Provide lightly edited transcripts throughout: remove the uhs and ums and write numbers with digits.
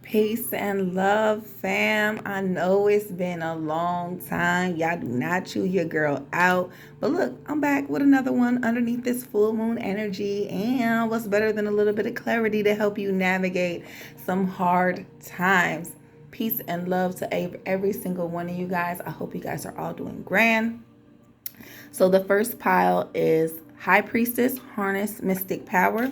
Peace and love, fam. I know it's been a long time. Y'all do not chew your girl out. But look, I'm back with another one underneath this full moon energy. And what's better than a little bit of clarity to help you navigate some hard times? Peace and love to every single one of you guys. I hope you guys are all doing grand. So the first pile is High Priestess, Harness Mystic Power.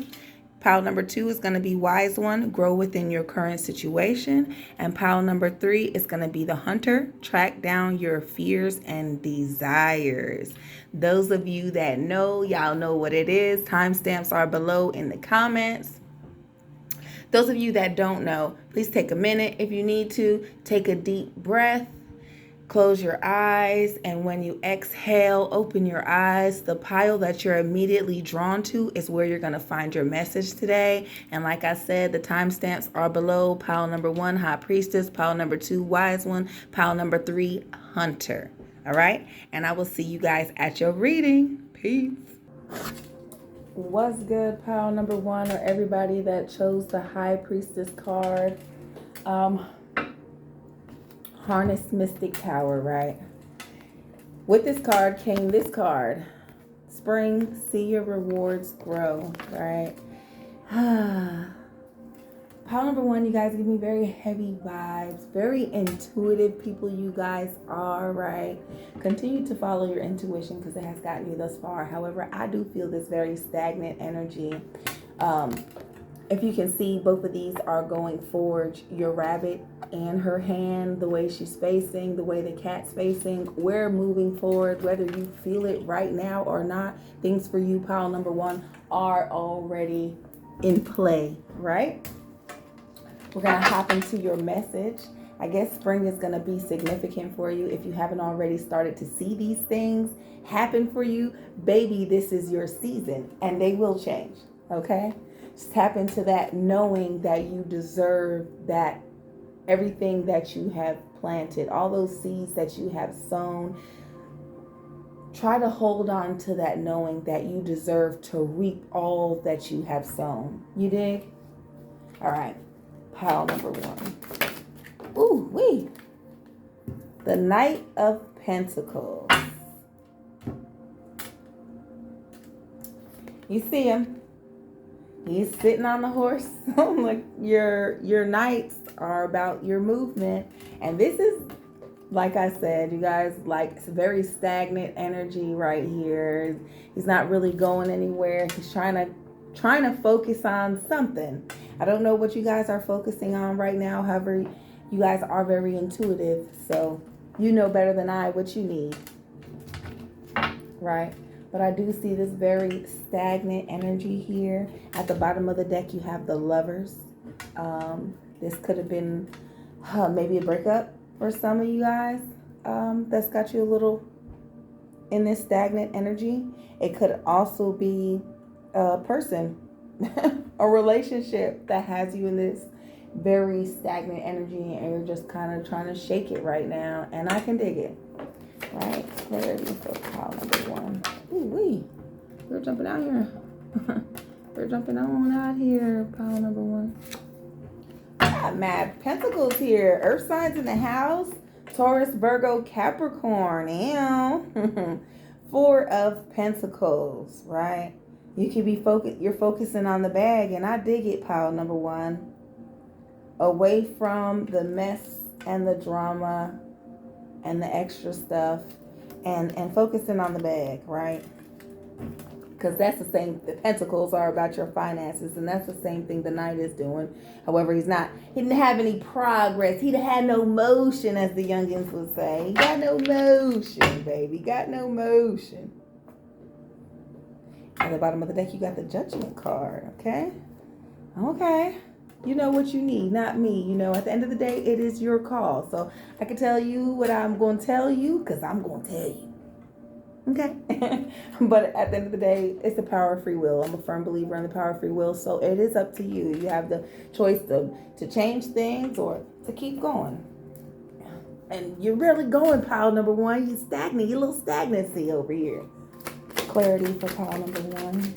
Pile number 2 is going to be Wise One, grow within your current situation. And pile number 3 is going to be the Hunter, track down your fears and desires. Those of you that know, y'all know what it is. Timestamps are below in the comments. Those of you that don't know, please take a minute. If you need to, take a deep breath. Close your eyes, and when you exhale, open your eyes. The pile that you're immediately drawn to is where you're going to find your message today. And like I said, the timestamps are below. Pile number 1, High Priestess. Pile number 2, Wise One. Pile number 3, Hunter. All right? And I will see you guys at your reading. Peace. What's good, pile number 1, or everybody that chose the High Priestess card? Harness Mystic Power, right? With this card came this card. Spring, see your rewards grow, right? Pile number 1, you guys give me very heavy vibes, very intuitive people you guys are, right? Continue to follow your intuition because it has gotten you thus far. However, I do feel this very stagnant energy. If you can see, both of these are going forward. Your rabbit and her hand, the way she's facing, the way the cat's facing, we're moving forward. Whether you feel it right now or not, things for you, pile number 1, are already in play, right? We're going to hop into your message. I guess spring is going to be significant for you. If you haven't already started to see these things happen for you, baby, this is your season, and they will change, okay? Just tap into that knowing that you deserve that everything that you have planted, all those seeds that you have sown. Try to hold on to that knowing that you deserve to reap all that you have sown. You dig? All right. Pile number 1. Ooh, wee. The Knight of Pentacles. You see him. He's sitting on the horse. Like your knights are about your movement. And this is, like I said, you guys, like, it's very stagnant energy right here. He's not really going anywhere. He's trying to focus on something. I don't know what you guys are focusing on right now. However, you guys are very intuitive. So you know better than I what you need. Right? But I do see this very stagnant energy here. At the bottom of the deck, you have the Lovers. This could have been maybe a breakup for some of you guys. That's got you a little in this stagnant energy. It could also be a person, a relationship that has you in this very stagnant energy, and you're just kind of trying to shake it right now. And I can dig it. Right? Clarity for pile number 1. Ooh-wee. We're jumping out here. We're jumping on out here. Pile number 1. Got Mad Pentacles here. Earth signs in the house. Taurus, Virgo, Capricorn. Ew. 4 of Pentacles, right? You could be you're focusing on the bag, and I dig it, pile number 1. Away from the mess and the drama and the extra stuff, and focusing on the bag, right? Because that's the same, the Pentacles are about your finances, and that's the same thing the Knight is doing. However, he didn't have any progress. He had no motion, as the youngins would say. He got no motion, baby. Got no motion. At the bottom of the deck, you got the Judgment card, okay? Okay. You know what you need, not me. You know, at the end of the day, it is your call. So I can tell you what I'm going to tell you because I'm going to tell you. Okay? But at the end of the day, it's the power of free will. I'm a firm believer in the power of free will. So it is up to you. You have the choice to change things or to keep going. And you're really going, pile number 1. You're stagnant. You're a little stagnancy over here. Clarity for pile number 1.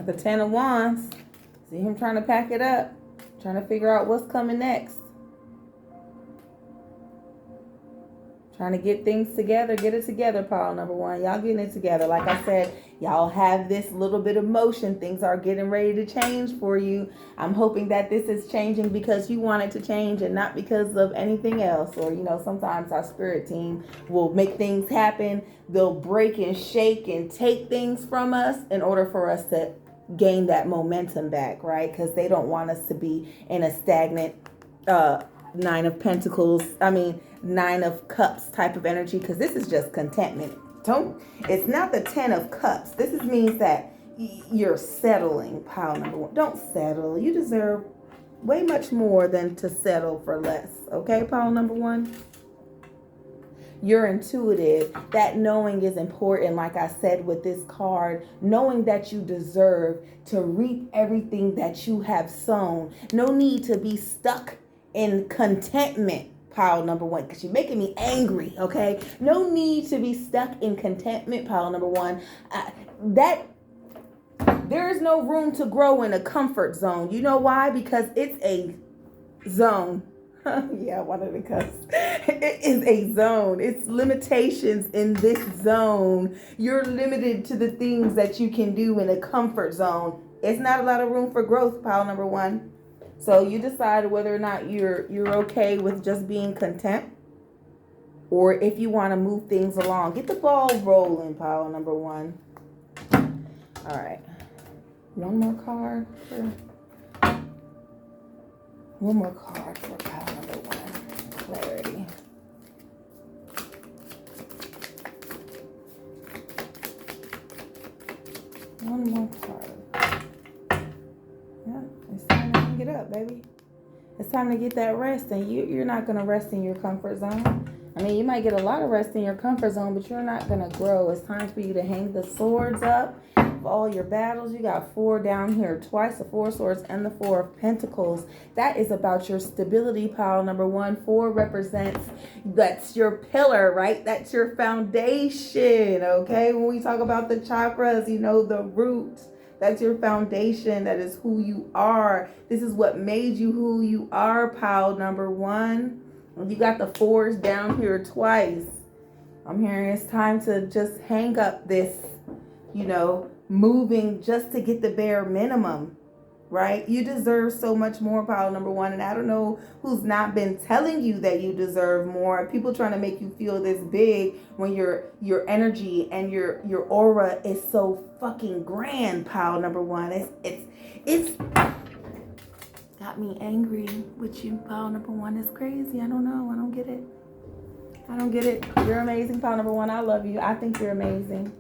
The Ten of Wands. See him trying to pack it up. Trying to figure out what's coming next. Trying to get things together. Get it together, pile number one. Y'all getting it together. Like I said, y'all have this little bit of motion. Things are getting ready to change for you. I'm hoping that this is changing because you want it to change and not because of anything else. Or, you know, sometimes our spirit team will make things happen. They'll break and shake and take things from us in order for us to gain that momentum back, right? Because they don't want us to be in a stagnant Nine of Pentacles, Nine of Cups type of energy, because this is just contentment. It's not the Ten of Cups. This means that you're settling, pile number one. Don't settle. You deserve way much more than to settle for less. Okay, pile number one? You're intuitive. That knowing is important, like I said with this card. Knowing that you deserve to reap everything that you have sown. No need to be stuck in contentment, pile number one, because you're making me angry, okay? No need to be stuck in contentment, pile number one. There is no room to grow in a comfort zone. You know why? Because it's a zone. Yeah, I wanted to cuss. It is a zone. It's limitations in this zone. You're limited to the things that you can do in a comfort zone. It's not a lot of room for growth, pile number one. So you decide whether or not you're okay with just being content, or if you want to move things along. Get the ball rolling, pile number one. All right. One more card for pile number one. Clarity. One more card. Yeah, it's time to hang it up, baby. It's time to get that rest, and you're not going to rest in your comfort zone. You might get a lot of rest in your comfort zone, but you're not going to grow. It's time for you to hang the swords up of all your battles. You got 4 down here, twice the 4 swords and the 4 of pentacles. That is about your stability, pile number one. 4 represents, that's your pillar, right? That's your foundation, okay? When we talk about the chakras, you know, the root. That's your foundation. That is who you are. This is what made you who you are, pile number one. You got the 4s down here twice. I'm hearing it's time to just hang up this, moving just to get the bare minimum, right? You deserve so much more, pile number one. And I don't know who's not been telling you that you deserve more. People trying to make you feel this big when your energy and your aura is so fucking grand, pile number one. It's got me angry with you, pile number one. It's crazy. I don't know. I don't get it. You're amazing, pile number one. I love you. I think you're amazing.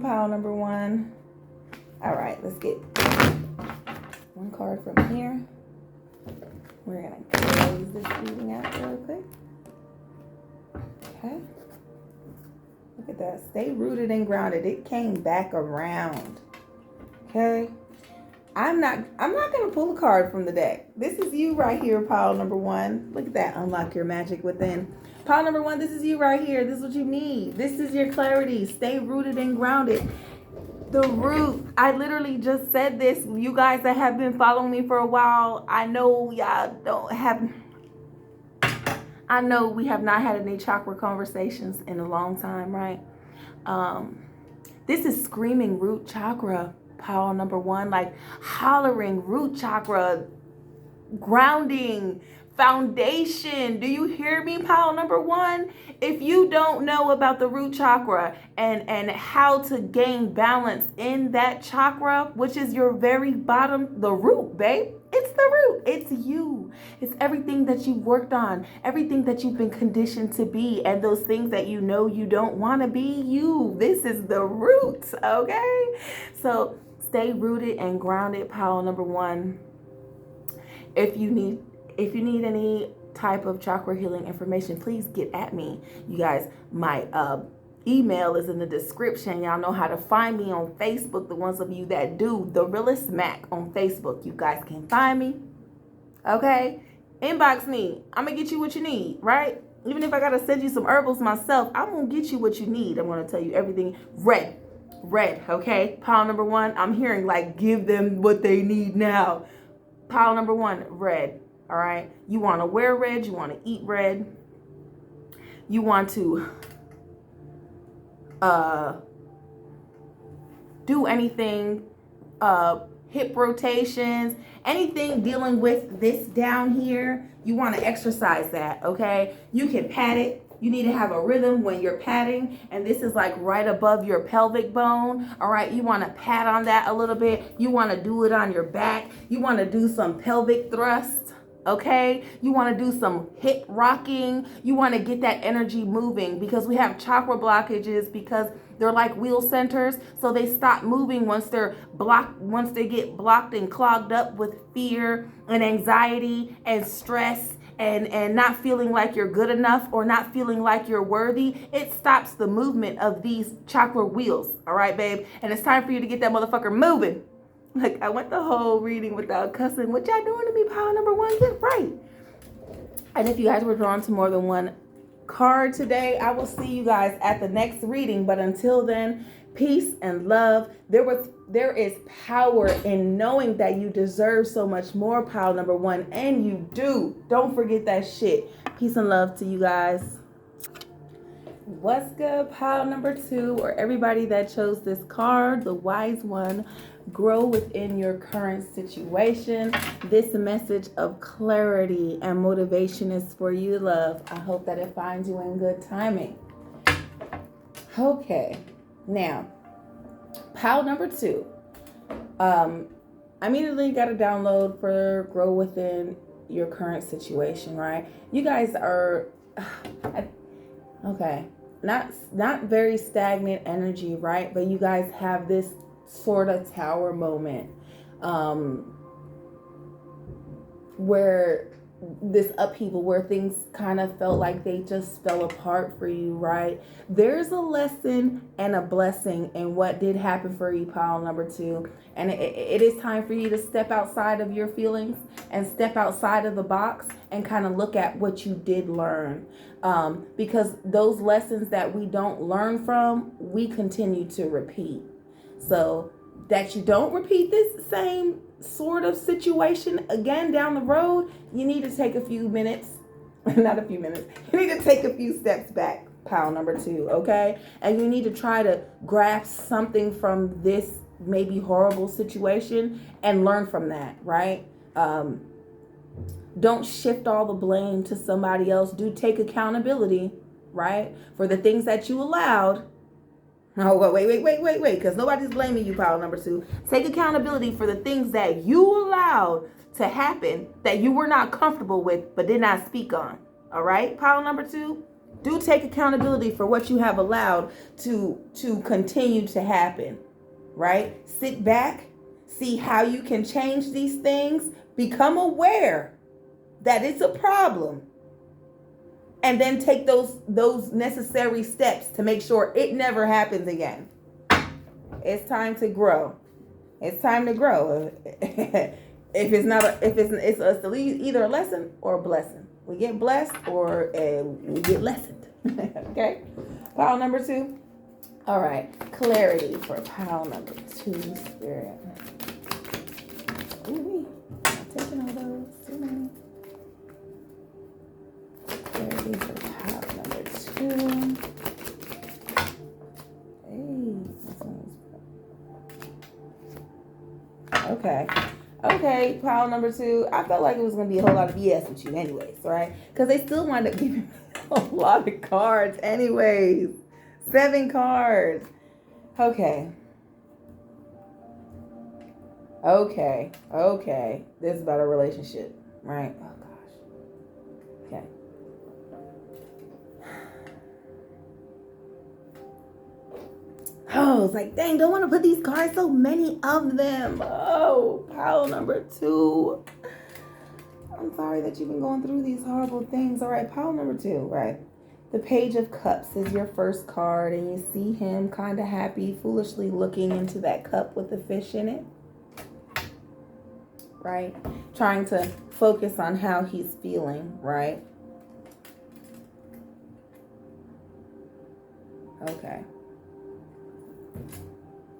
Pile number one. All right, let's get one card from here. We're going to close this reading out real quick. Okay. Look at that. Stay rooted and grounded. It came back around. Okay. I'm not going to pull a card from the deck. This is you right here, pile number one. Look at that. Unlock your magic within. Pile number one, this is you right here. This is what you need. This is your clarity. Stay rooted and grounded. The root. I literally just said this. You guys that have been following me for a while, I know we have not had any chakra conversations in a long time, right? This is screaming root chakra. Pile number one, like hollering root chakra, grounding, foundation. Do you hear me, pile number one? If you don't know about the root chakra and how to gain balance in that chakra, which is your very bottom, the root, babe. It's the root. It's you. It's everything that you've worked on, everything that you've been conditioned to be, and those things that you know you don't want to be you. This is the root, okay? So stay rooted and grounded, pile number one. If you need any type of chakra healing information, please get at me. You guys, my email is in the description. Y'all know how to find me on Facebook. The ones of you that do, The Realest Mac on Facebook. You guys can find me. Okay? Inbox me. I'm going to get you what you need, right? Even if I got to send you some herbals myself, I'm going to get you what you need. I'm going to tell you everything. red, okay? Pile number one, I'm hearing like give them what they need now. Pile number one, red, all right? You want to wear red, you want to eat red. You want to do anything, hip rotations, anything dealing with this down here, you want to exercise that, okay? You can pat it. You need to have a rhythm when you're patting, and this is like right above your pelvic bone, all right? You want to pat on that a little bit. You want to do it on your back. You want to do some pelvic thrusts, okay? You want to do some hip rocking. You want to get that energy moving, because we have chakra blockages because they're like wheel centers, so they stop moving once they're blocked, once they get blocked and clogged up with fear and anxiety and stress and not feeling like you're good enough or not feeling like you're worthy. It stops the movement of these chakra wheels, all right, babe? And it's time for you to get that motherfucker moving. Like, I went the whole reading without cussing. What y'all doing to me, pile number one? Get right. And if you guys were drawn to more than one card today, I will see you guys at the next reading. But until then, peace and love. There is power in knowing that you deserve so much more, pile number one, and you do. Don't forget that shit. Peace and love to you guys. What's good, pile number two, or everybody that chose this card, the wise one? Grow within your current situation. This message of clarity and motivation is for you, love. I hope that it finds you in good timing. Okay, now, pile number two. I immediately got a download for Grow Within Your Current Situation, right? You guys are, okay, not very stagnant energy, right? But you guys have this sort of tower moment where this upheaval, where things kind of felt like they just fell apart for you, right? There's a lesson and a blessing in what did happen for you, pile number two. And it is time for you to step outside of your feelings and step outside of the box and kind of look at what you did learn. Because those lessons that we don't learn from, we continue to repeat. So that you don't repeat this same sort of situation again down the road, you need to take a few minutes, not a few minutes, you need to take a few steps back, pile number two, okay? And you need to try to grasp something from this maybe horrible situation and learn from that, right? Don't shift all the blame to somebody else. Do take accountability, right? For the things that you allowed. Oh, wait, because nobody's blaming you, pile number two. Take accountability for the things that you allowed to happen that you were not comfortable with but did not speak on. All right, pile number two? Do take accountability for what you have allowed to continue to happen, right? Sit back, see how you can change these things, become aware that it's a problem, and then take those necessary steps to make sure it never happens again. It's time to grow. It's time to grow. If it's not, it's either a lesson or a blessing. We get blessed or we get lessened. Okay, pile number two. All right, clarity for pile number two, spirit. Ooh, I'm taking all those. Too many. Clarity for pile number two. Hey, this one's okay, pile number two. I felt like it was going to be a whole lot of BS with you anyways, right? Because they still wind up giving me a lot of cards anyways. 7 cards. Okay. This is about a relationship, right? Oh, gosh. Okay. Oh, it's like, dang, don't want to put these cards, so many of them. Oh, pile number two. I'm sorry that you've been going through these horrible things. All right, pile number two, right? The Page of Cups is your first card, and you see him kind of happy, foolishly looking into that cup with the fish in it, right? Trying to focus on how he's feeling, right? Okay.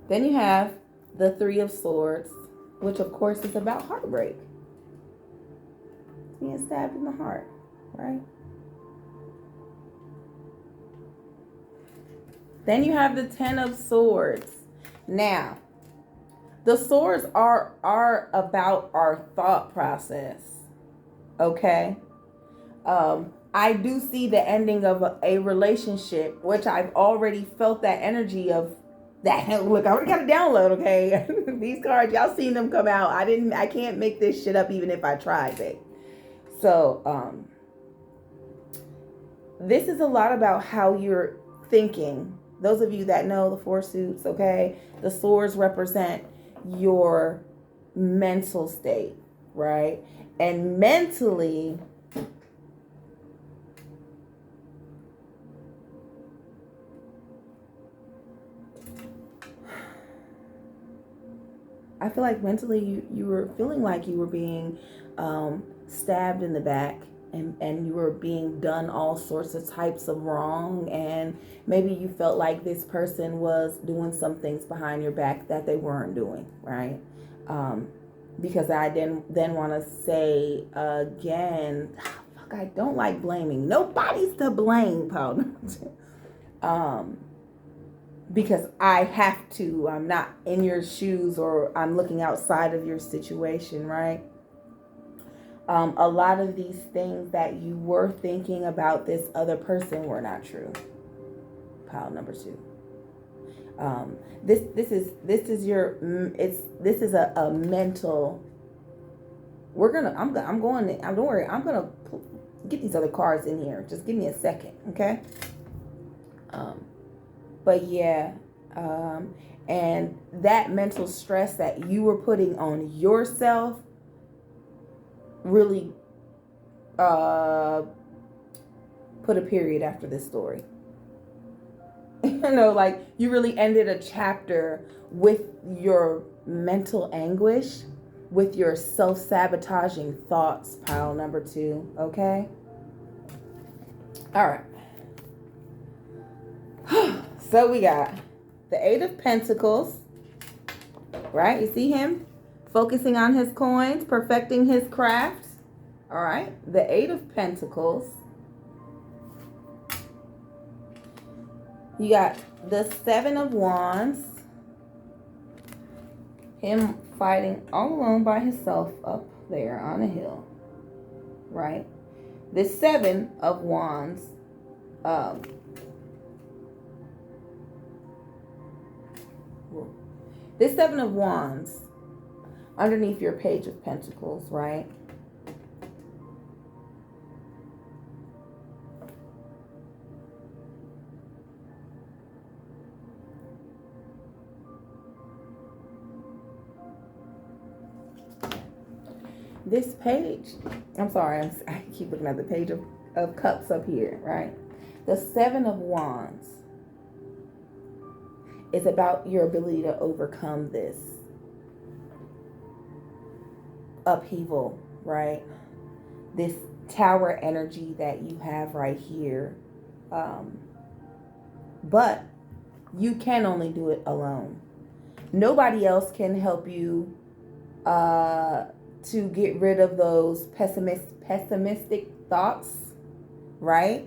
Then you have the Three of Swords, which of course is about heartbreak. Being stabbed in the heart, right? Then you have the Ten of Swords. Now, the swords are about our thought process. Okay? I do see the ending of a relationship, which I've already felt that energy of that. Look, I already got a download, okay? These cards, y'all seen them come out. I can't make this shit up even if I tried, babe. So, this is a lot about how you're thinking. Those of you that know the Four Suits, okay? The swords represent your mental state, right? And mentally, I feel like mentally you were feeling like you were being stabbed in the back, and you were being done all sorts of types of wrong, and maybe you felt like this person was doing some things behind your back that they weren't doing, right? Because I then want to say again, fuck, I don't like blaming. Nobody's to blame, Paul. Because I have to. I'm not in your shoes, or I'm looking outside of your situation, right? A lot of these things that you were thinking about this other person were not true. Pile number 2. This is your this is a mental. Don't worry. I'm gonna get these other cards in here. Just give me a second, okay? But yeah, and that mental stress that you were putting on yourself really put a period after this story. Like you really ended a chapter with your mental anguish, with your self-sabotaging thoughts, pile number 2, okay? All right. So we got the Eight of Pentacles, right? You see him focusing on his coins, perfecting his craft. All right. The Eight of Pentacles. You got the Seven of Wands. Him fighting all alone by himself up there on a hill, right? The Seven of Wands. This Seven of Wands underneath your Page of Pentacles, right? This page, I'm sorry, I keep looking at the Page of Cups up here, right? The Seven of Wands is about your ability to overcome this upheaval, right? This tower energy that you have right here. But you can only do it alone. Nobody else can help you to get rid of those pessimistic thoughts, right?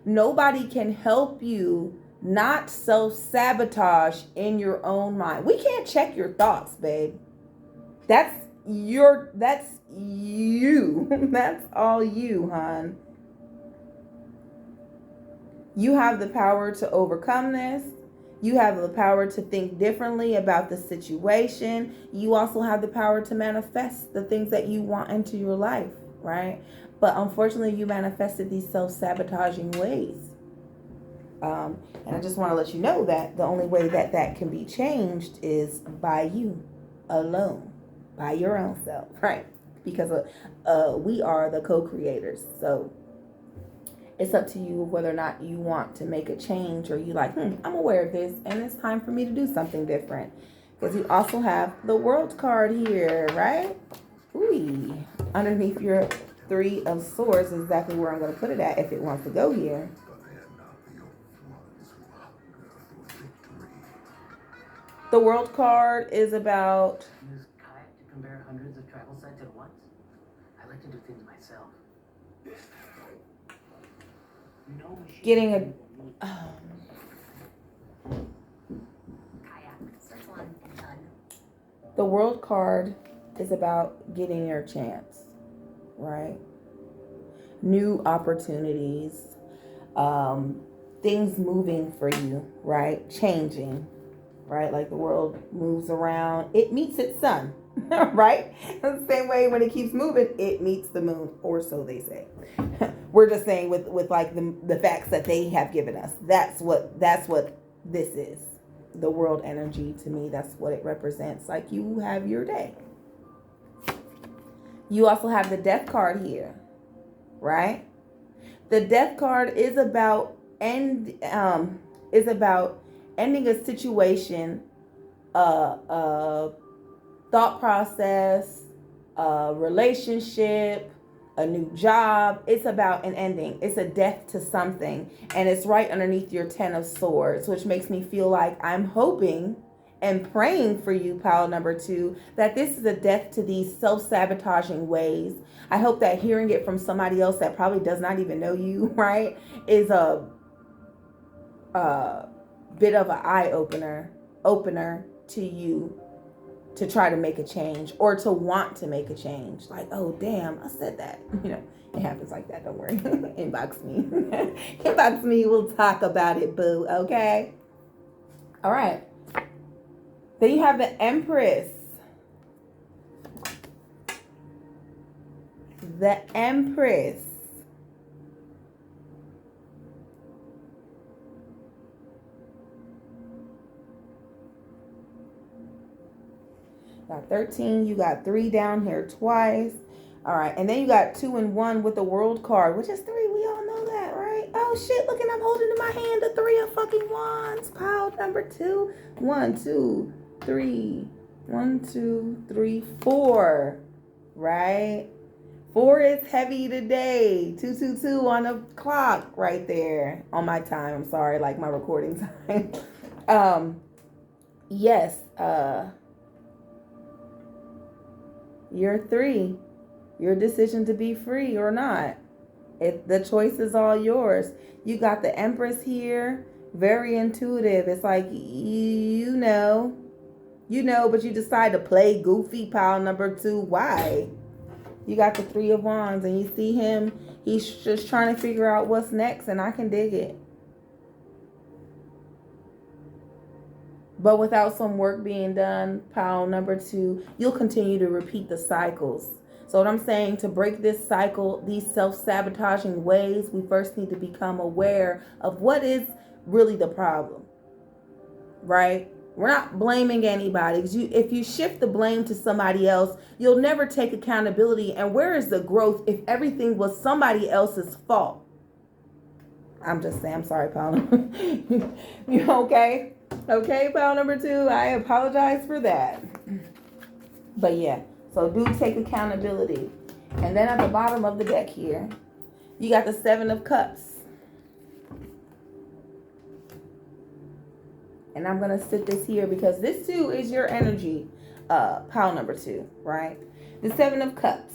Nobody can help you not self-sabotage in your own mind. We can't check your thoughts, babe. That's you. That's all you, hon. You have the power to overcome this. You have the power to think differently about the situation. You also have the power to manifest the things that you want into your life, right? But unfortunately, you manifested these self-sabotaging ways. And I just want to let you know that the only way that can be changed is by you alone, by your own self, right? Because we are the co-creators. So it's up to you whether or not you want to make a change, or you like, I'm aware of this and it's time for me to do something different. Because you also have the World card here, right? Ooh, underneath your Three of Swords is exactly where I'm going to put it at if it wants to go here. The World card is about Use kayak to compare hundreds of travel sites at once. I like to do things myself. getting a Kayak. Search one and done. the World card is about getting your chance, right? New opportunities, things moving for you, right? Changing, right? Like the world moves around, it meets its sun, right? The same way when it keeps moving, it meets the moon, or so they say. We're just saying with like the facts that they have given us. That's what this is. The world energy, to me, that's what it represents. Like, you have your day. You also have the Death card here, right? The Death card is about ending a situation, a thought process, a relationship, a new job. It's about an ending. It's a death to something, and it's right underneath your 10 of Swords, which makes me feel like I'm hoping and praying for you, pile number 2, that this is a death to these self-sabotaging ways. I hope that hearing it from somebody else that probably does not even know you, right, is a bit of an eye-opener to you, to try to make a change, or to want to make a change. Like, oh, damn, I said that. It happens like that. Don't worry. Inbox me. Inbox me. We'll talk about it, boo. Okay? All right. Then you have the Empress. The Empress. Got 13. You got 3 down here twice. All right. And then you got 2 and 1 with the World card, which is 3. We all know that, right? Oh, shit. Look, and I'm holding in my hand the 3 of fucking Wands. Pile number 2. 1, 2, 3. 1, 2, 3, 4. Right? 4 is heavy today. 222 on the clock right there. On my time. I'm sorry. Like my recording time. Yes. You're 3. Your decision to be free or not. The choice is all yours. You got the Empress here. Very intuitive. It's like, you know, but you decide to play goofy, pile number 2. Why? You got the 3 of Wands, and you see him. He's just trying to figure out what's next, and I can dig it. But without some work being done, pile number 2, you'll continue to repeat the cycles. So what I'm saying, to break this cycle, these self-sabotaging ways, we first need to become aware of what is really the problem, right? We're not blaming anybody. If you shift the blame to somebody else, you'll never take accountability. And where is the growth if everything was somebody else's fault? I'm just saying, I'm sorry, pile. You okay? Okay, pile number 2, I apologize for that. But yeah, so do take accountability. And then at the bottom of the deck here, you got the 7 of Cups. And I'm going to sit this here because this too is your energy, pile number 2, right? The 7 of Cups.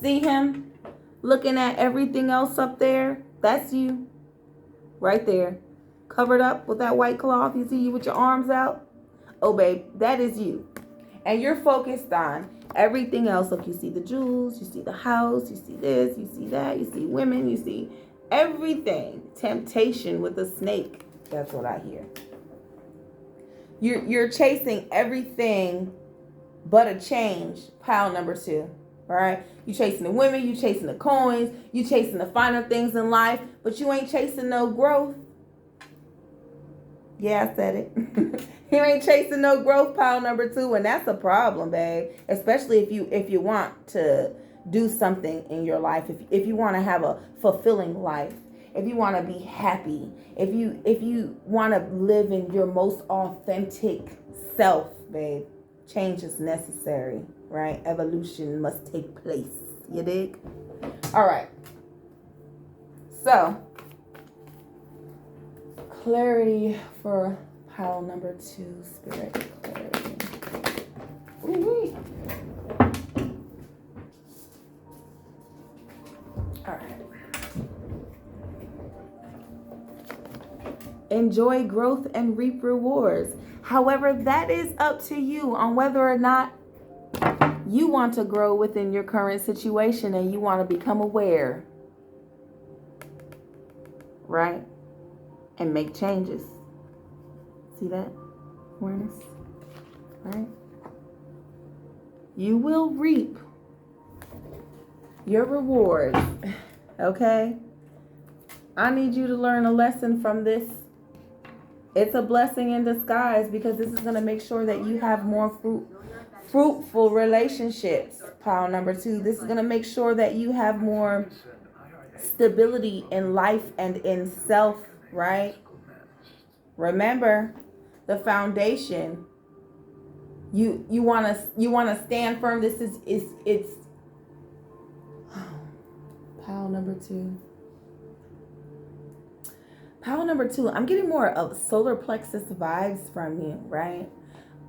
See him looking at everything else up there? That's you right there. Covered up with that white cloth. You see you with your arms out? Oh, babe, that is you. And you're focused on everything else. Look, you see the jewels, you see the house, you see this, you see that, you see women, you see everything. Temptation with a snake. That's what I hear. You're chasing everything but a change, pile number 2. All right? You chasing the women, you chasing the coins, you chasing the finer things in life, but you ain't chasing no growth. Yeah, I said it. You ain't chasing no growth, pile number 2, and that's a problem, babe. Especially if you want to do something in your life, if you want to have a fulfilling life, if you want to be happy, if you want to live in your most authentic self, babe, change is necessary, right? Evolution must take place. You dig? All right. So, clarity for Pile number 2, spirit clarity. Ooh-wee. All right. Enjoy growth and reap rewards. However, that is up to you on whether or not you want to grow within your current situation and you want to become aware, right? And make changes. See that? Awareness, right? You will reap your rewards, okay? I need you to learn a lesson from this. It's a blessing in disguise because this is going to make sure that you have more fruitful relationships. Pile number 2. This is going to make sure that you have more stability in life and in self, right? Remember, the foundation. You want to stand firm. This is it's pile number 2. Pile number 2, I'm getting more of solar plexus vibes from you, right?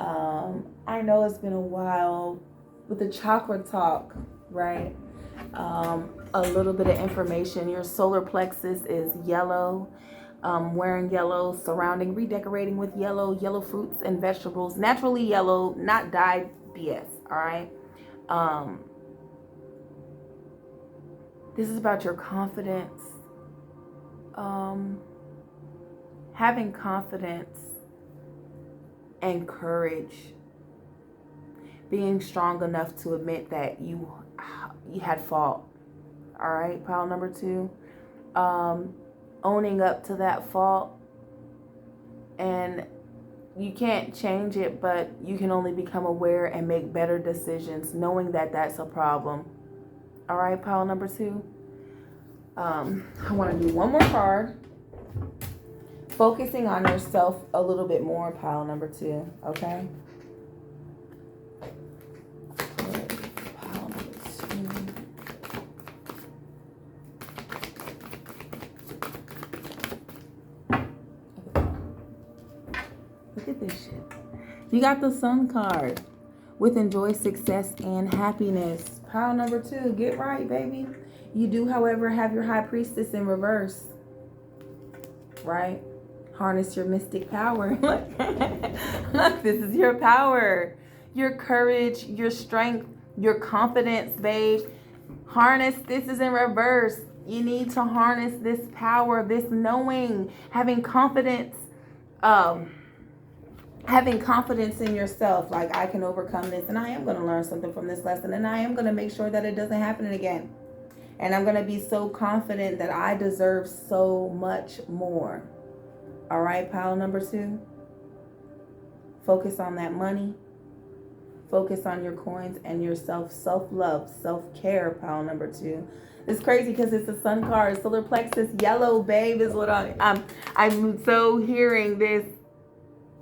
I know it's been a while with the chakra talk, right? A little bit of information. Your solar plexus is yellow, wearing yellow, surrounding, redecorating with yellow fruits and vegetables, naturally yellow, not dyed BS, all right? This is about your confidence. Having confidence and courage, being strong enough to admit that you had fault. All right, pile number 2, owning up to that fault, and you can't change it, but you can only become aware and make better decisions, knowing that that's a problem. All right, pile number 2. I want to do one more card. Focusing on yourself a little bit more, pile number 2, okay? Pile number 2. Look at this shit. You got the Sun card with enjoy success and happiness. Pile number 2, get right, baby. You do, however, have your High Priestess in reverse, right? Harness your mystic power. Look, this is your power, your courage, your strength, your confidence, babe. Harness, this is in reverse. You need to harness this power, this knowing, having confidence in yourself. Like, I can overcome this, and I am going to learn something from this lesson, and I am going to make sure that it doesn't happen again. And I'm going to be so confident that I deserve so much more. All right, pile number 2. Focus on that money. Focus on your coins and your self-love, self-care, pile number 2. It's crazy because it's a Sun card. Solar plexus yellow, babe, is what I'm so hearing this.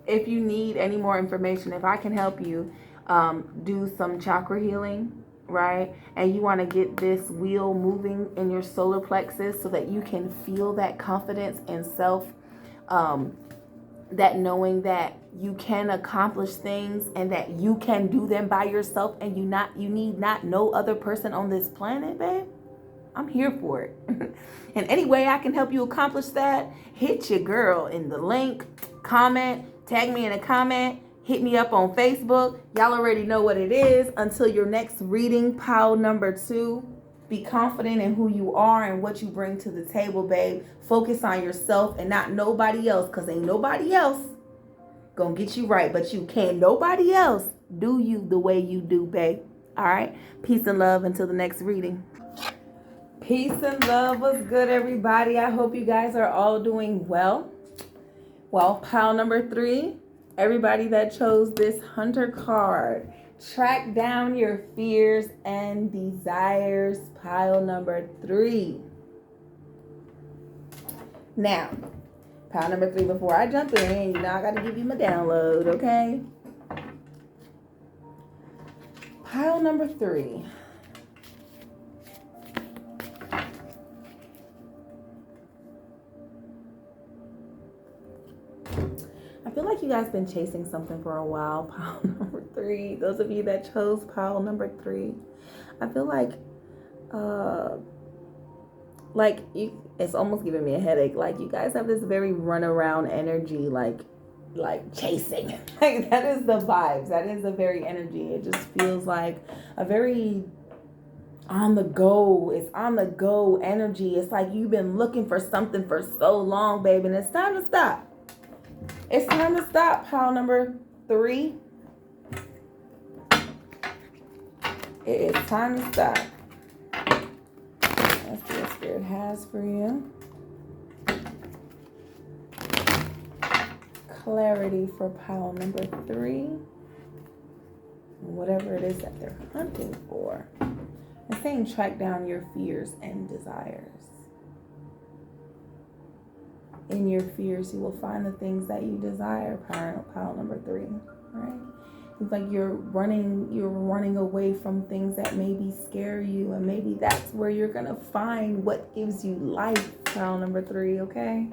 If you need any more information, if I can help you do some chakra healing, right? And you want to get this wheel moving in your solar plexus so that you can feel that confidence in self, that knowing that you can accomplish things and that you can do them by yourself, and you need not no other person on this planet, babe. I'm here for it. And any way I can help you accomplish that, hit your girl in the link, comment, tag me in a comment, hit me up on Facebook. Y'all already know what it is. Until your next reading, pile number 2. Be confident in who you are and what you bring to the table, babe. Focus on yourself and not nobody else, because ain't nobody else gonna get you right, but you can. Nobody else do you the way you do, babe. All right? Peace and love until the next reading. Peace and love. What's good, everybody? I hope you guys are all doing well. Well, pile number 3, everybody that chose this Hunter card, track down your fears and desires, pile number 3. Now, pile number 3, before I jump in, you know I got to give you my download, okay? Pile number 3. I feel like you guys been chasing something for a while. Pile number 3. Those of you that chose pile number 3, I feel like you, it's almost giving me a headache. Like you guys have this very runaround energy, like chasing. Like that is the vibes. That is the very energy. It just feels like a very on the go. It's on the go energy. It's like you've been looking for something for so long, baby, and it's time to stop. It's time to stop, pile number 3. It is time to stop. That's what Spirit has for you. Clarity for pile number 3. Whatever it is that they're hunting for. It's saying track down your fears and desires. In your fears, you will find the things that you desire, pile number 3, right? It's like you're running away from things that maybe scare you, and maybe that's where you're gonna find what gives you life, pile number 3, okay?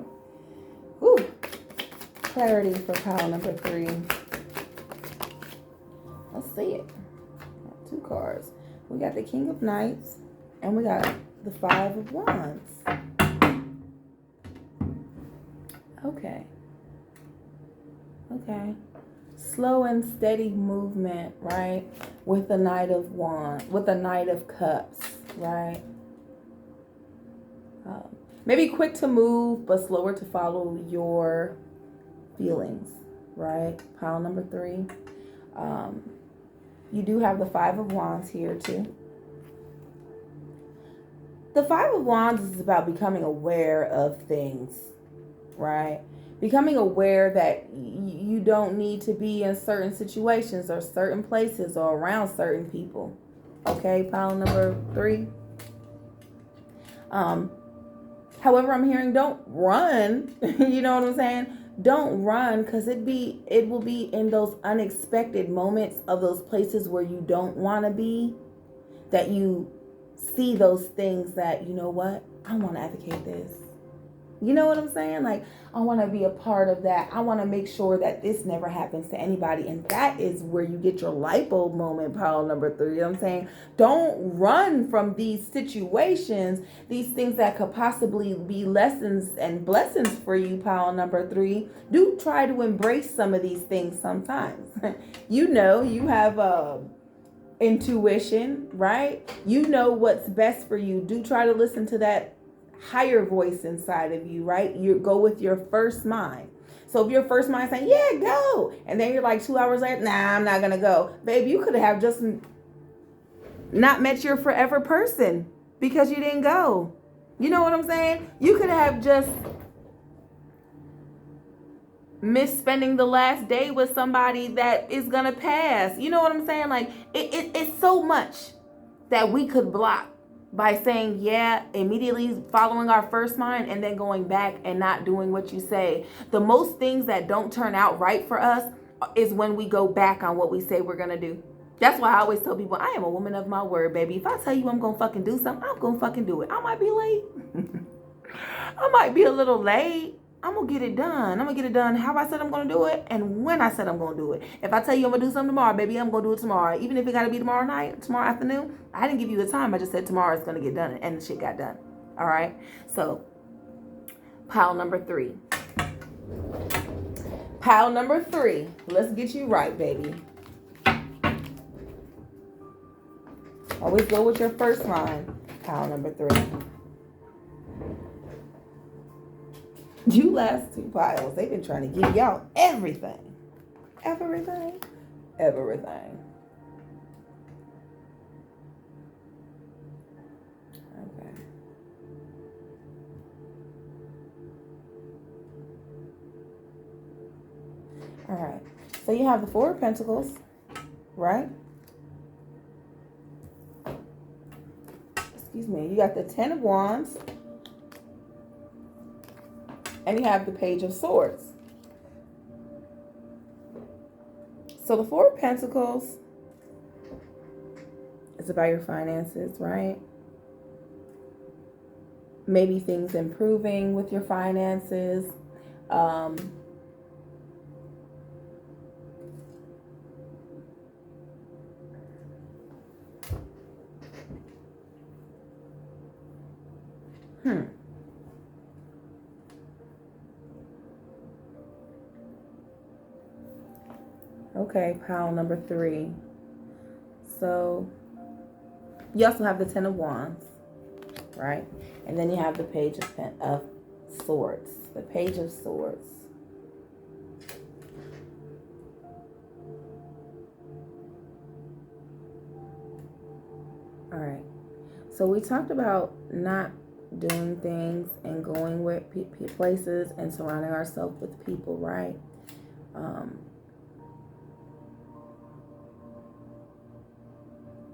Whew. Clarity for pile number 3. Let's see it. Got 2 cards. We got the King of Knights, and we got the 5 of Wands. Okay. Slow and steady movement, right? With the Knight of Wands, with the Knight of Cups, right? Maybe quick to move, but slower to follow your feelings, right? Pile number 3. You do have the 5 of Wands here too. The 5 of Wands is about becoming aware of things, right? Becoming aware that you don't need to be in certain situations or certain places or around certain people. Okay, pile number 3. However, I'm hearing don't run. You know what I'm saying? Don't run, because it will be in those unexpected moments of those places where you don't want to be that you see those things that, you know what, I want to advocate this. You know what I'm saying? Like, I want to be a part of that. I want to make sure that this never happens to anybody. And that is where you get your light bulb moment, pile number 3. You know what I'm saying? Don't run from these situations, these things that could possibly be lessons and blessings for you, pile number 3. Do try to embrace some of these things sometimes. You know, you have intuition, right? You know what's best for you. Do try to listen to that higher voice inside of you, right? You go with your first mind. So if your first mind saying, yeah, go, and then you're like 2 hours later, nah, I'm not gonna go. Babe, you could have just not met your forever person because you didn't go. You know what I'm saying? You could have just missed spending the last day with somebody that is gonna pass. You know what I'm saying? Like it's so much that we could block by saying yeah, immediately following our first mind and then going back and not doing what you say. The most things that don't turn out right for us is when we go back on what we say we're gonna do. That's why I always tell people, I am a woman of my word, baby. If I tell you I'm gonna fucking do something, I'm gonna fucking do it. I might be late. I might be a little late. I'm gonna get it done. I'm gonna get it done how I said I'm gonna do it and when I said I'm gonna do it. If I tell you I'm gonna do something tomorrow, baby, I'm gonna do it tomorrow. Even if it gotta be tomorrow night, tomorrow afternoon, I didn't give you a time. I just said tomorrow it's gonna get done, and the shit got done. All right. So, pile number 3. Pile number 3. Let's get you right, baby. Always go with your first mind. Pile number 3. You last 2 piles, they've been trying to give y'all everything. Everything. Okay. All right. So you have the 4 of Pentacles, right? Excuse me. You got the 10 of Wands. And you have the Page of Swords. So the 4 of Pentacles is about your finances, right? Maybe things improving with your finances. Okay, pile number 3. So you also have the Ten of Wands, right? And then you have the Page of Swords. The Page of Swords. All right. So we talked about not doing things and going with places and surrounding ourselves with people, right?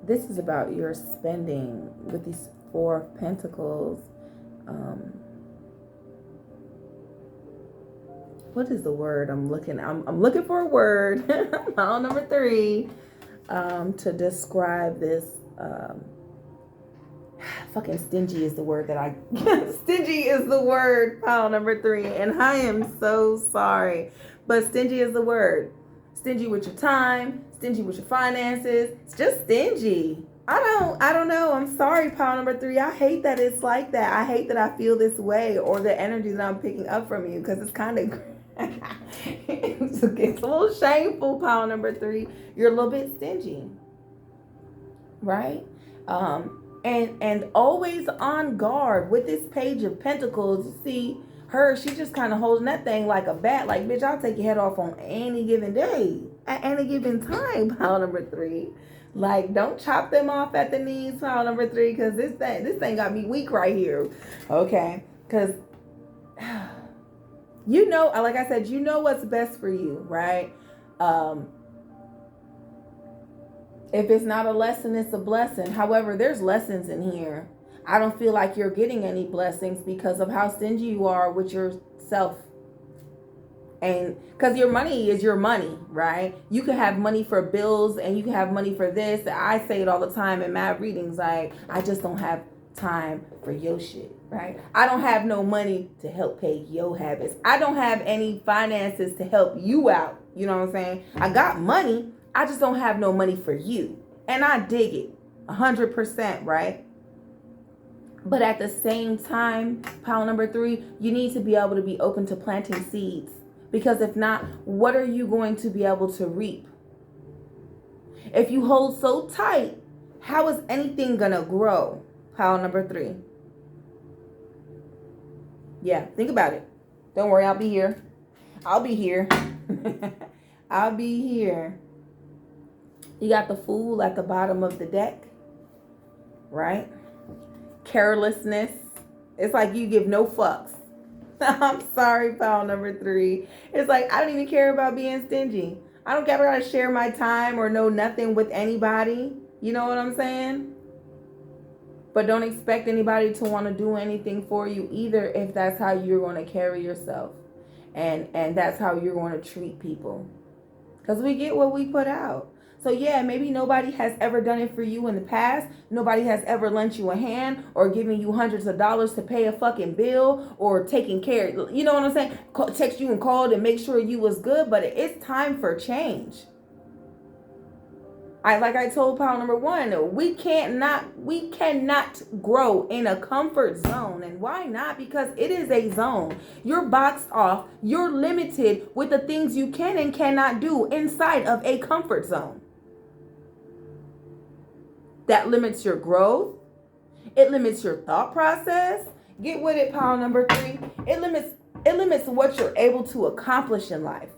This is about your spending with these 4 of Pentacles. What is the word I'm looking? I'm looking for a word. Pile number 3, to describe this. Fucking stingy is the word that I. Stingy is the word. Pile number 3, and I am so sorry, but stingy is the word. Stingy with your time. Stingy with your finances. It's just stingy. I don't know. I'm sorry, pile number 3. I hate that it's like that. I hate that I feel this way, or the energy that I'm picking up from you, because it's kind of it's a little shameful, pile number 3. You're a little bit stingy, right? And always on guard with this Page of Pentacles. You see her, she just kind of holding that thing like a bat. Like, bitch, I'll take your head off on any given day, at any given time, pile number 3. Like, don't chop them off at the knees, pile number 3, because this thing got me weak right here. Okay, because you know, like I said, you know what's best for you, right? If it's not a lesson, it's a blessing. However, there's lessons in here. I don't feel like you're getting any blessings because of how stingy you are with yourself. And because your money is your money, right? You can have money for bills and you can have money for this. I say it all the time in my readings. Like, I just don't have time for your shit, right? I don't have no money to help pay your habits. I don't have any finances to help you out. You know what I'm saying? I got money. I just don't have no money for you. And I dig it 100%, right? But at the same time, pile number 3, you need to be able to be open to planting seeds. Because if not, what are you going to be able to reap? If you hold so tight, how is anything going to grow? Pile number 3. Yeah, think about it. Don't worry, I'll be here. I'll be here. I'll be here. You got the Fool at the bottom of the deck, right? Carelessness. It's like you give no fucks. I'm sorry, pile number 3. It's like, I don't even care about being stingy. I don't care about to share my time or know nothing with anybody. You know what I'm saying? But don't expect anybody to want to do anything for you either, if that's how you're going to carry yourself. And that's how you're going to treat people. Because we get what we put out. So yeah, maybe nobody has ever done it for you in the past. Nobody has ever lent you a hand or given you hundreds of dollars to pay a fucking bill or taking care. You know what I'm saying? Text you and called and make sure you was good. But it's time for change. Like I told pile number 1, we cannot grow in a comfort zone. And why not? Because it is a zone. You're boxed off. You're limited with the things you can and cannot do inside of a comfort zone. That limits your growth. It limits your thought process. Get with it, pile number 3. It limits what you're able to accomplish in life.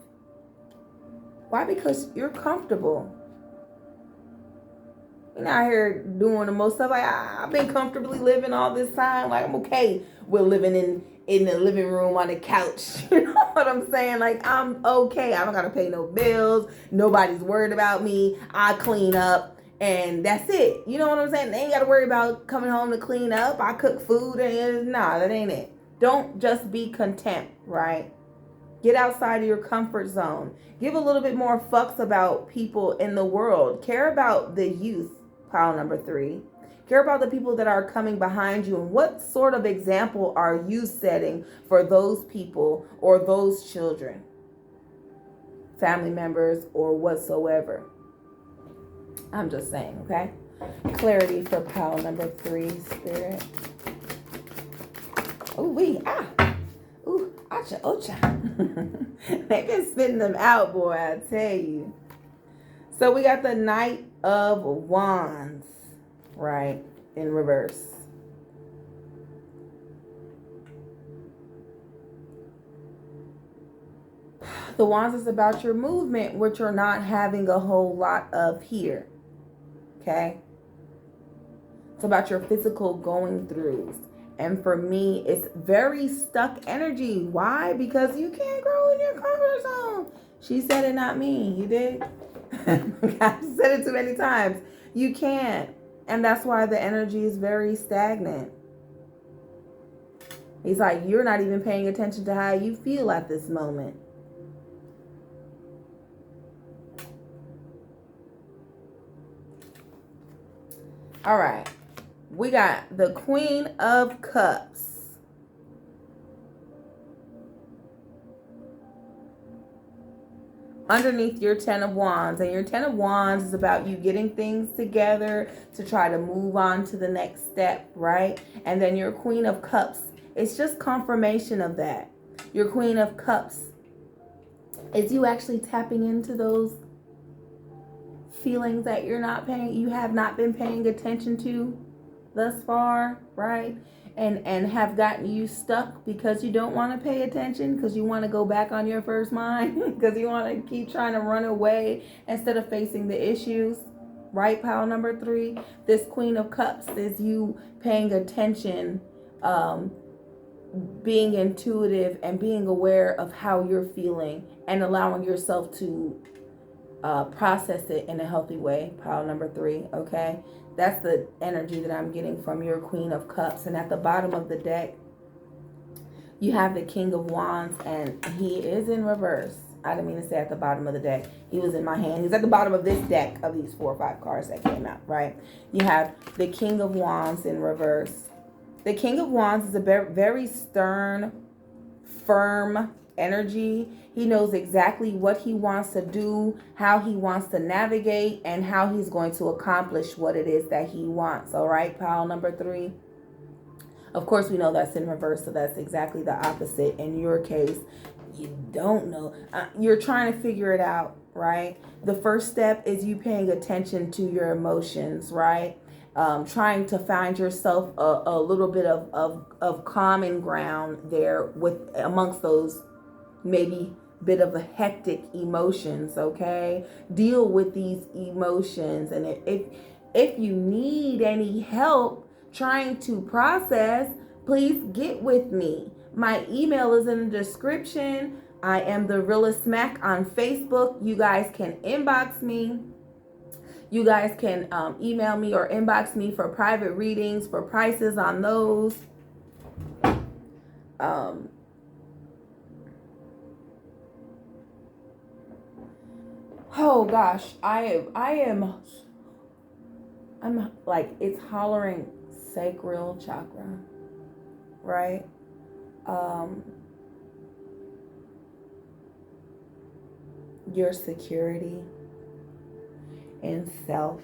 Why? Because you're comfortable. You're not here doing the most stuff. Like, I've been comfortably living all this time. Like, I'm okay with living in the living room on the couch. You know what I'm saying? Like, I'm okay. I don't got to pay no bills. Nobody's worried about me. I clean up. And that's it. You know what I'm saying? They ain't got to worry about coming home to clean up. I cook food. And nah, that ain't it. Don't just be content, right? Get outside of your comfort zone. Give a little bit more fucks about people in the world. Care about the youth, pile number 3. Care about the people that are coming behind you. And what sort of example are you setting for those people or those children, family members, or whatsoever? I'm just saying, okay? Clarity for pile number 3, Spirit. Ooh, acha, ocha. They've been spitting them out, boy, I tell you. So we got the Knight of Wands, right, in reverse. The Wands is about your movement, which you're not having a whole lot of here. Okay? It's about your physical going throughs. And for me, it's very stuck energy. Why? Because you can't grow in your comfort zone. She said it, not me. You did? I've said it too many times. You can't. And that's why the energy is very stagnant. He's like, you're not even paying attention to how you feel at this moment. All right. We got the Queen of Cups. Underneath your Ten of Wands. And your Ten of Wands is about you getting things together to try to move on to the next step, right? And then your Queen of Cups, it's just confirmation of that. Your Queen of Cups is you actually tapping into those feelings that you have not been paying attention to thus far, right? And have gotten you stuck because you don't want to pay attention, because you want to go back on your first mind, because you want to keep trying to run away instead of facing the issues, right? Pile number 3, this Queen of Cups is you paying attention, being intuitive and being aware of how you're feeling and allowing yourself to process it in a healthy way. Pile number 3, okay? That's the energy that I'm getting from your Queen of Cups. And at the bottom of the deck, you have the King of Wands, and he is in reverse. I didn't mean to say at the bottom of the deck. He was in my hand. He's at the bottom of this deck of these 4 or 5 cards that came out, right? You have the King of Wands in reverse. The King of Wands is a very stern, firm energy. He knows exactly what he wants to do, how he wants to navigate, and how he's going to accomplish what it is that he wants. All right, pile number 3. Of course, we know that's in reverse, so that's exactly the opposite. In your case, you don't know. You're trying to figure it out, right? The first step is you paying attention to your emotions, right? Trying to find yourself a little bit of common ground there with amongst those maybe bit of a hectic emotions, okay? Deal with these emotions. And if you need any help trying to process, please get with me. My email is in the description. I am the Realest Smack on Facebook. You guys can inbox me. You guys can email me or inbox me for private readings, for prices on those. Oh gosh, I'm like, it's hollering sacral chakra, right? Your security and self.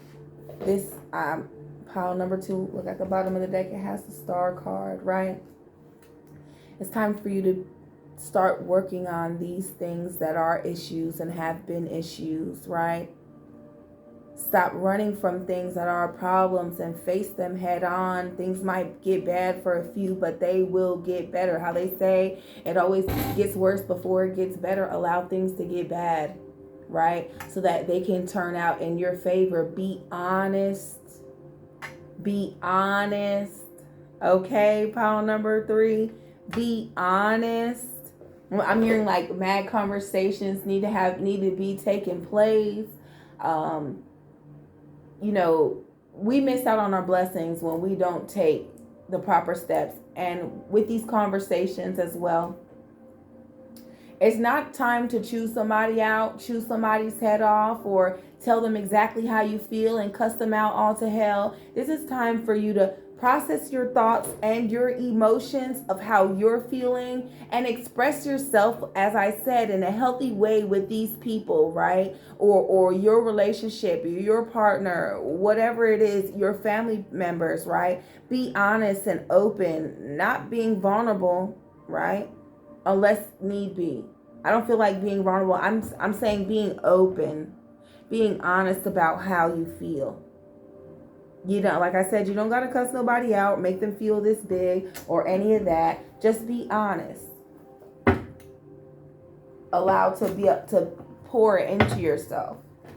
This pile number 2, look at the bottom of the deck, it has the Star card, right? It's time for you to start working on these things that are issues and have been issues, right? Stop running from things that are problems and face them head on. Things might get bad for a few, but they will get better. How they say, it always gets worse before it gets better. Allow things to get bad, right? So that they can turn out in your favor. Be honest. Be honest. Okay, pile number 3. Be honest. I'm hearing like mad conversations need to be taking place. You know, we miss out on our blessings when we don't take the proper steps. And with these conversations as well, it's not time to choose somebody out, choose somebody's head off, or tell them exactly how you feel and cuss them out all to hell. This is time for you Process your thoughts and your emotions of how you're feeling and express yourself, as I said, in a healthy way with these people, right? Or your relationship, your partner, whatever it is, your family members, right? Be honest and open, not being vulnerable, right? Unless need be. I don't feel like being vulnerable. I'm saying being open, being honest about how you feel. You know, like I said, you don't gotta cuss nobody out, make them feel this big or any of that. Just be honest. Allow to be up to pour it into yourself.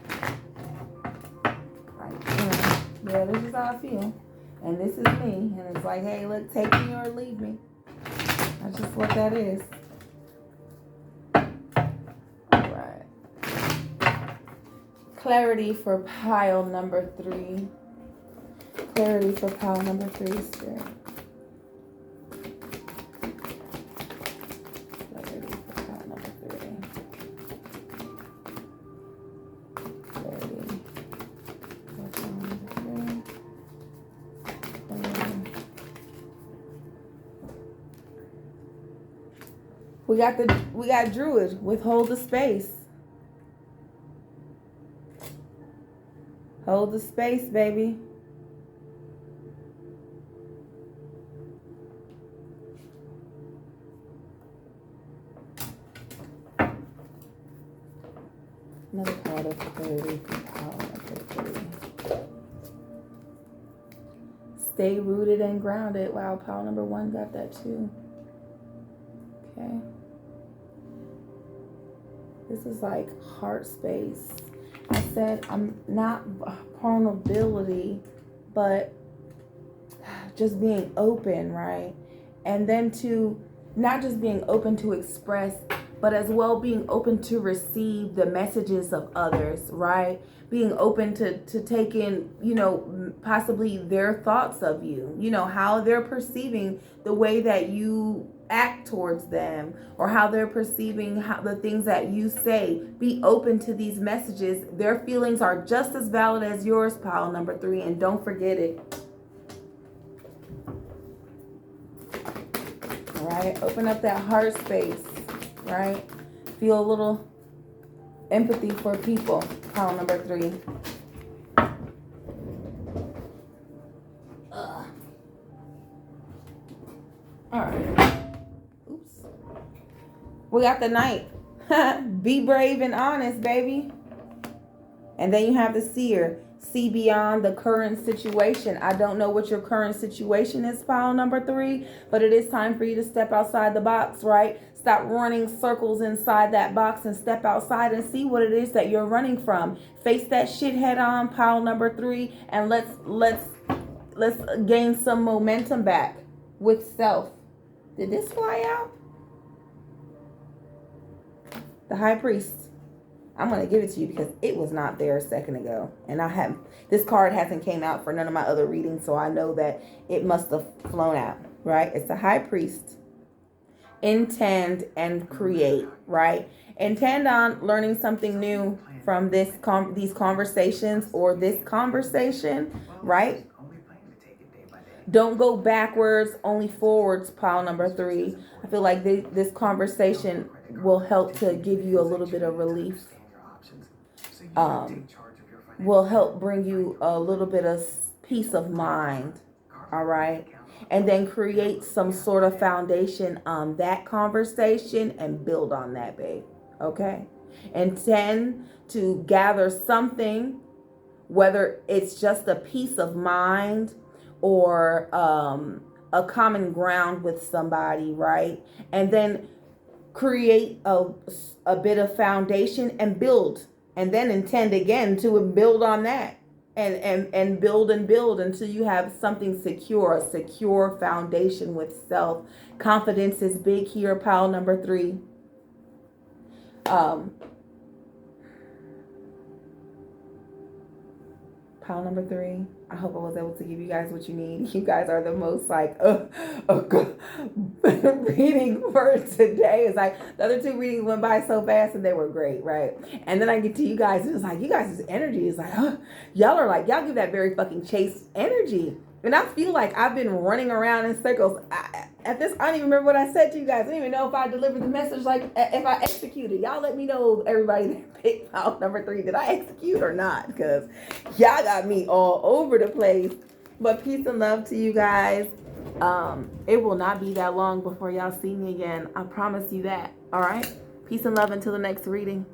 Like, yeah, this is how I feel, and this is me. And it's like, hey, look, take me or leave me. That's just what that is. All right. Clarity for pile number 3. Clarity for pile number 3, Spirit. Clarity for pile number 3. Clarity for pile number 3. We got Druid. Withhold the space. Hold the space, baby. Another part of clarity from pile number 3. Stay rooted and grounded. Wow, pile number 1 got that too. Okay. This is like heart space. I said I'm not vulnerability, but just being open, right? And then to not just being open to express, but as well being open to receive the messages of others, right? Being open to take in, you know, possibly their thoughts of you, you know, how they're perceiving the way that you act towards them, or how they're perceiving how the things that you say. Be open to these messages. Their feelings are just as valid as yours, pile number 3, and don't forget it. All right, open up that heart space, right? Feel a little empathy for people, pile number 3. All right. Oops. We got the Knight. Be brave and honest, baby. And then you have the Seer. See beyond the current situation. I don't know what your current situation is, pile number 3, but it is time for you to step outside the box, right? Stop running circles inside that box and step outside and see what it is that you're running from. Face that shit head on, pile number 3, and let's gain some momentum back with self. Did this fly out? The High Priest. I'm going to give it to you because it was not there a second ago. And this card hasn't came out for none of my other readings, so I know that it must have flown out, right? It's the High Priest. Intend and create, right? Intend on learning something new from these conversations or this conversation, right? Don't go backwards, only forwards, pile number 3. I feel like this conversation will help to give you a little bit of relief. Will help bring you a little bit of peace of mind, all right? And then create some sort of foundation on that conversation and build on that, babe, okay? Intend to gather something, whether it's just a peace of mind or a common ground with somebody, right? And then create a bit of foundation and build, and then intend again to build on that, and build until you have something secure, a secure foundation with self. Confidence is big here, pile number 3. Pile number 3. I hope I was able to give you guys what you need. You guys are the most reading for today. It's like the other 2 readings went by so fast and they were great, right? And then I get to you guys and it's like you guys' energy is like, y'all are like, y'all give that very fucking chase energy. And I feel like I've been running around in circles. I don't even remember what I said to you guys. I don't even know if I delivered the message, like if I executed. Y'all let me know, everybody that picked file number 3. Did I execute or not? Because y'all got me all over the place. But peace and love to you guys. It will not be that long before y'all see me again. I promise you that. All right? Peace and love until the next reading.